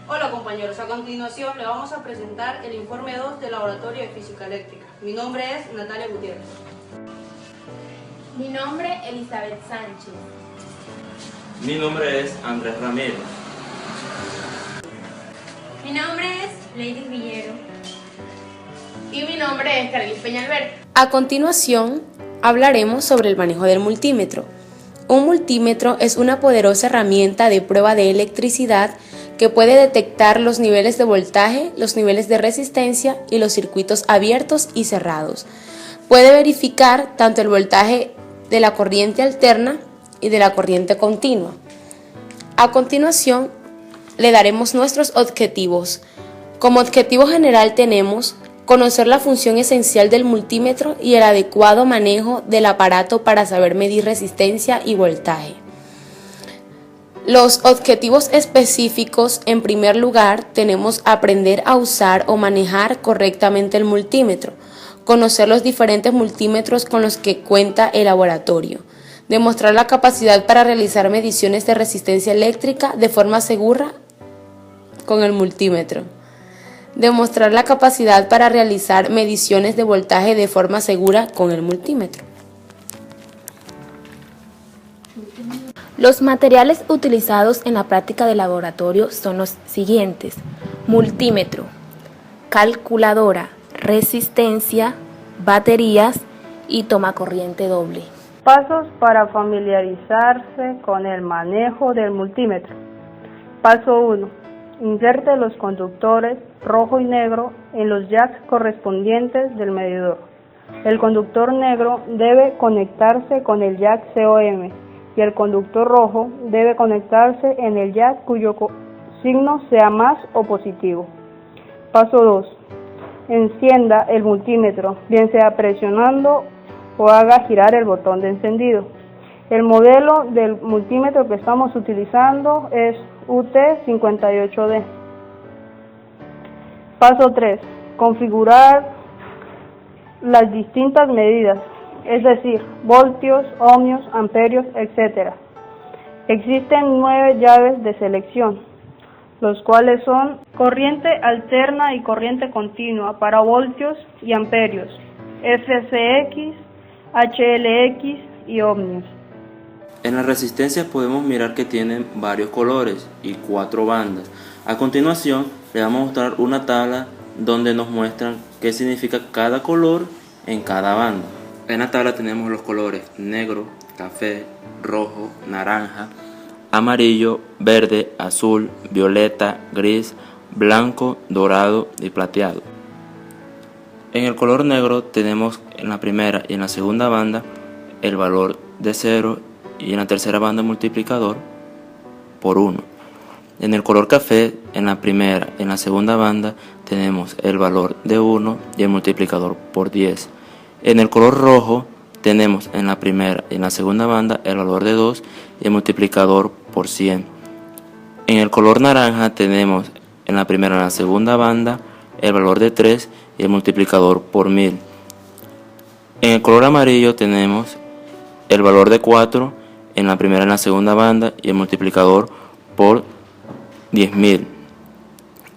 Hola compañeros, a continuación le vamos a presentar el informe 2 del Laboratorio de Física Eléctrica. Mi nombre es Natalia Gutiérrez. Mi nombre es Elizabeth Sánchez. Mi nombre es Andrés Ramírez. Mi nombre es Lady Villero. Y mi nombre es Carly Peñalver. A continuación, hablaremos sobre el manejo del multímetro. Un multímetro es una poderosa herramienta de prueba de electricidad que puede detectar los niveles de voltaje, los niveles de resistencia y los circuitos abiertos y cerrados. Puede verificar tanto el voltaje de la corriente alterna y de la corriente continua. A continuación, le daremos nuestros objetivos. Como objetivo general tenemos conocer la función esencial del multímetro y el adecuado manejo del aparato para saber medir resistencia y voltaje. Los objetivos específicos, en primer lugar, tenemos aprender a usar o manejar correctamente el multímetro, conocer los diferentes multímetros con los que cuenta el laboratorio, demostrar la capacidad para realizar mediciones de resistencia eléctrica de forma segura con el multímetro, demostrar la capacidad para realizar mediciones de voltaje de forma segura con el multímetro. Los materiales utilizados en la práctica de laboratorio son los siguientes: multímetro, calculadora, resistencia, baterías y tomacorriente doble. Pasos para familiarizarse con el manejo del multímetro. Paso 1. Inserte los conductores rojo y negro en los jacks correspondientes del medidor. El conductor negro debe conectarse con el jack COM y el conductor rojo debe conectarse en el jack cuyo signo sea más o positivo. Paso 2. Encienda el multímetro, bien sea presionando o haga girar el botón de encendido. El modelo del multímetro que estamos utilizando es UT58D. Paso 3. Configurar las distintas medidas, es decir, voltios, ohmios, amperios, etc. Existen 9 llaves de selección, los cuales son corriente alterna y corriente continua para voltios y amperios, FCX, HLX y ohmios. En la resistencia podemos mirar que tienen varios colores y 4 bandas. A continuación le vamos a mostrar una tabla donde nos muestran qué significa cada color en cada banda. En la tabla tenemos los colores negro, café, rojo, naranja, amarillo, verde, azul, violeta, gris, blanco, dorado y plateado. En el color negro tenemos en la primera y en la segunda banda el valor de 0 y en la tercera banda multiplicador por 1. En el color café, en la primera y en la segunda banda tenemos el valor de 1 y el multiplicador por 10. En el color rojo tenemos en la primera y en la segunda banda el valor de 2 y el multiplicador por 100. En el color naranja tenemos en la primera y en la segunda banda el valor de 3 y el multiplicador por 1000. En el color amarillo tenemos el valor de 4 en la primera y en la segunda banda y el multiplicador por 10.000.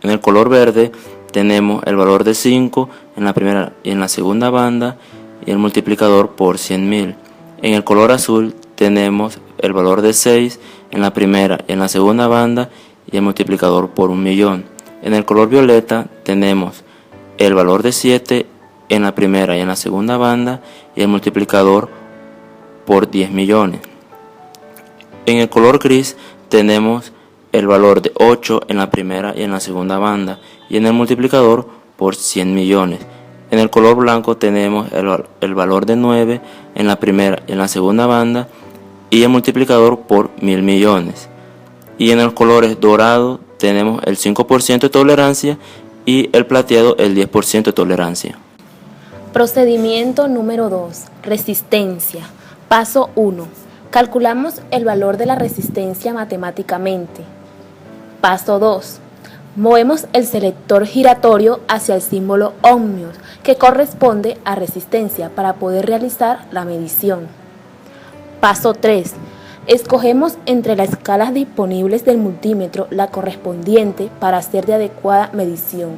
En el color verde tenemos el valor de 5 en la primera y en la segunda banda y el multiplicador por 100.000. En el color azul tenemos el valor de 6 en la primera y en la segunda banda y el multiplicador por 1.000.000. En el color violeta tenemos el valor de 7 en la primera y en la segunda banda y el multiplicador por 10 millones. En el color gris tenemos el valor de 8 en la primera y en la segunda banda y en el multiplicador por 100 millones. En el color blanco tenemos el valor de 9 en la primera y en la segunda banda y el multiplicador por 1.000 millones. Y en los colores dorado tenemos el 5% de tolerancia y el plateado el 10% de tolerancia. Procedimiento número 2. Resistencia. Paso 1. Calculamos el valor de la resistencia matemáticamente. Paso 2. Movemos el selector giratorio hacia el símbolo ohmios, que corresponde a resistencia, para poder realizar la medición. Paso 3. Escogemos entre las escalas disponibles del multímetro la correspondiente para hacer de adecuada medición.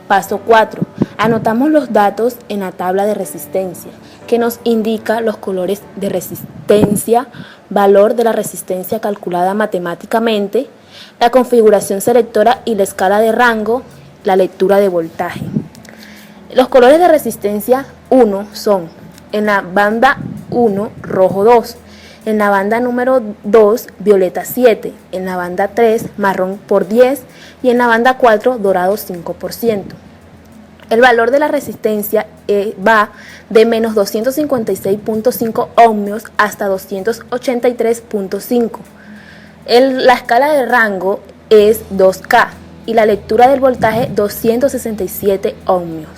Paso 4. Anotamos los datos en la tabla de resistencia, que nos indica los colores de resistencia, valor de la resistencia calculada matemáticamente, la configuración selectora y la escala de rango, la lectura de voltaje. Los colores de resistencia 1 son: en la banda 1, rojo 2, en la banda número 2, violeta 7, en la banda 3, marrón por 10 y en la banda 4, dorado 5%. El valor de la resistencia va de menos 256.5 ohmios hasta 283.5. La escala de rango es 2K y la lectura del voltaje 267 ohmios.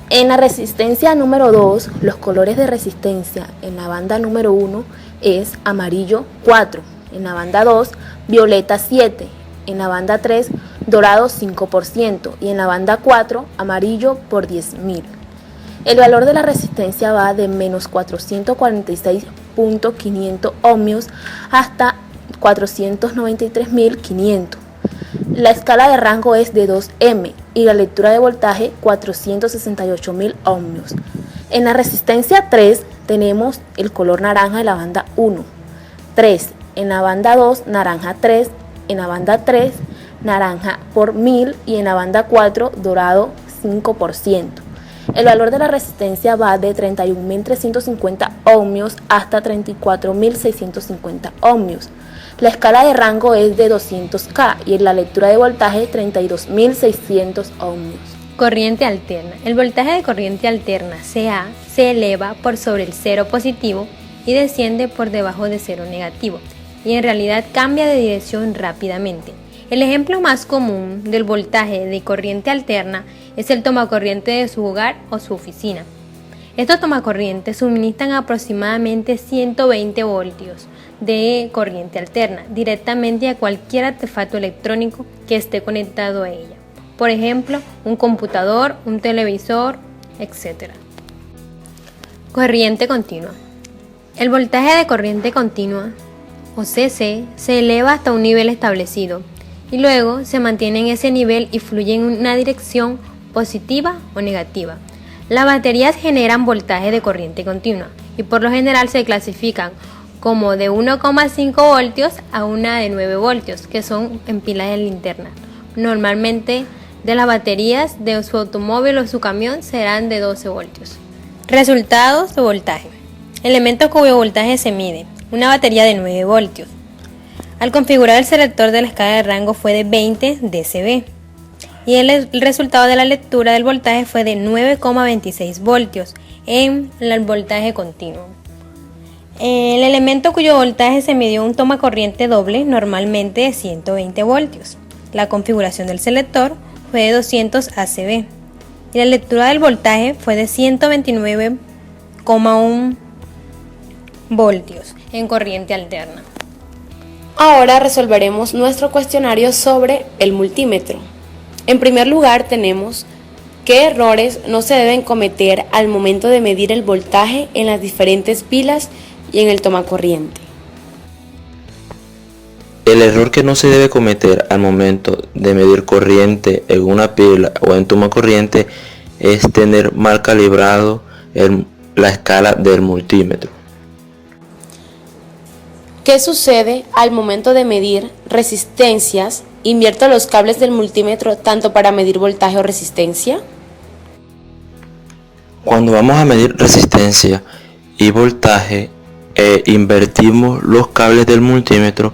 En la resistencia número 2, los colores de resistencia en la banda número 1 es amarillo 4, en la banda 2, violeta 7, en la banda 3, dorado 5% y en la banda 4, amarillo por 10.000. El valor de la resistencia va de menos 446.500 ohmios hasta 493.500. La escala de rango es de 2M y la lectura de voltaje 468.000 ohmios. En la resistencia 3 tenemos el color naranja en la banda 1, 3, en la banda 2 naranja 3, en la banda 3 naranja por 1000 y en la banda 4 dorado 5%. El valor de la resistencia va de 31.350 ohmios hasta 34.650 ohmios. La escala de rango es de 200K y en la lectura de voltaje 32.600 ohmios. Corriente alterna. El voltaje de corriente alterna, CA, se eleva por sobre el cero positivo y desciende por debajo de cero negativo, y en realidad cambia de dirección rápidamente. El ejemplo más común del voltaje de corriente alterna es el tomacorriente de su hogar o su oficina. Estos tomacorrientes suministran aproximadamente 120 voltios de corriente alterna directamente a cualquier artefacto electrónico que esté conectado a ella. Por ejemplo, un computador, un televisor, etc. Corriente continua. El voltaje de corriente continua, o CC, se eleva hasta un nivel establecido y luego se mantiene en ese nivel y fluye en una dirección positiva o negativa. Las baterías generan voltaje de corriente continua y por lo general se clasifican como de 1,5 voltios a una de 9 voltios, que son en pilas de linterna. Normalmente de las baterías de su automóvil o su camión serán de 12 voltios. Resultados de voltaje. Elementos cuyo voltaje se mide. Una batería de 9 voltios. Al configurar el selector de la escala de rango fue de 20 dB y el resultado de la lectura del voltaje fue de 9,26 voltios en el voltaje continuo. El elemento cuyo voltaje se midió un tomacorriente doble, normalmente de 120 voltios. La configuración del selector fue de 200 ACV y la lectura del voltaje fue de 129,1 voltios en corriente alterna. Ahora resolveremos nuestro cuestionario sobre el multímetro. En primer lugar tenemos qué errores no se deben cometer al momento de medir el voltaje en las diferentes pilas y en el tomacorriente. El error que no se debe cometer al momento de medir corriente en una pila o en tomacorriente es tener mal calibrado la escala del multímetro. ¿Qué sucede al momento de medir resistencias? ¿Invierto los cables del multímetro tanto para medir voltaje o resistencia? Cuando vamos a medir resistencia y voltaje, invertimos los cables del multímetro.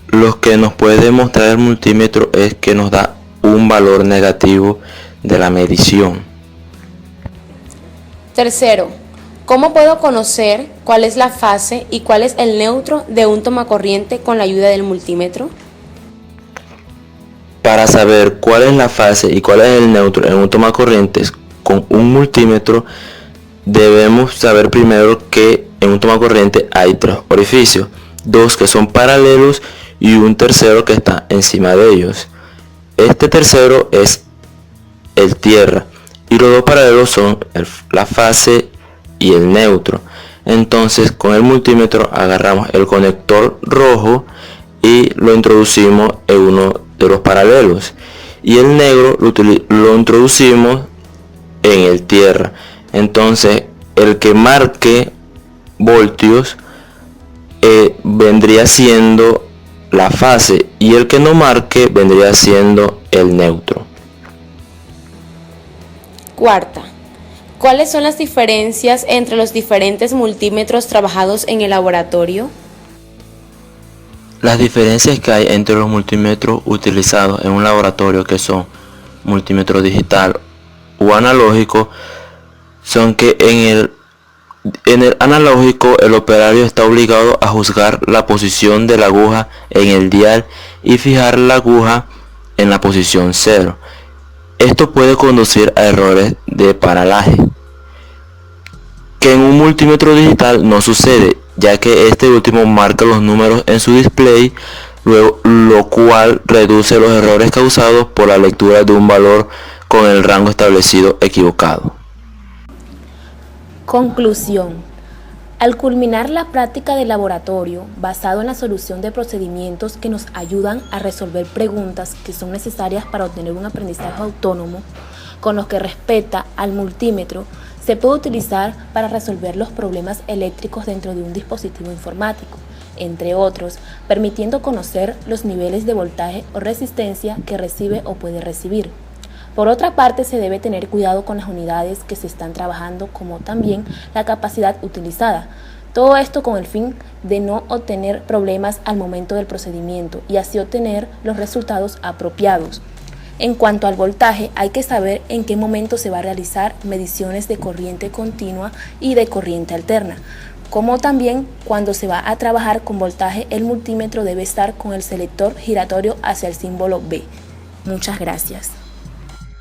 Lo que nos puede mostrar el multímetro es que nos da un valor negativo de la medición. Tercero, ¿cómo puedo conocer cuál es la fase y cuál es el neutro de un tomacorriente con la ayuda del multímetro? Para saber cuál es la fase y cuál es el neutro en un tomacorrientes con un multímetro, debemos saber primero que en un tomacorriente hay 3 orificios, 2 que son paralelos y un tercero que está encima de ellos. Este tercero es el tierra y los 2 paralelos son la fase y el neutro. Entonces con el multímetro agarramos el conector rojo y lo introducimos en uno de los paralelos, y el negro lo introducimos en el tierra. Entonces el que marque voltios vendría siendo la fase, y el que no marque vendría siendo el neutro. Cuarta, ¿cuáles son las diferencias entre los diferentes multímetros trabajados en el laboratorio? Las diferencias que hay entre los multímetros utilizados en un laboratorio, que son multímetro digital o analógico, son que en el analógico el operario está obligado a juzgar la posición de la aguja en el dial y fijar la aguja en la posición 0. Esto puede conducir a errores de paralaje, que en un multímetro digital no sucede, ya que este último marca los números en su display, lo cual reduce los errores causados por la lectura de un valor con el rango establecido equivocado. Conclusión. Al culminar la práctica de laboratorio, basado en la solución de procedimientos que nos ayudan a resolver preguntas que son necesarias para obtener un aprendizaje autónomo, con lo que respecta al multímetro, se puede utilizar para resolver los problemas eléctricos dentro de un dispositivo informático, entre otros, permitiendo conocer los niveles de voltaje o resistencia que recibe o puede recibir. Por otra parte, se debe tener cuidado con las unidades que se están trabajando, como también la capacidad utilizada. Todo esto con el fin de no obtener problemas al momento del procedimiento y así obtener los resultados apropiados. En cuanto al voltaje, hay que saber en qué momento se va a realizar mediciones de corriente continua y de corriente alterna. Como también cuando se va a trabajar con voltaje, el multímetro debe estar con el selector giratorio hacia el símbolo B. Muchas gracias.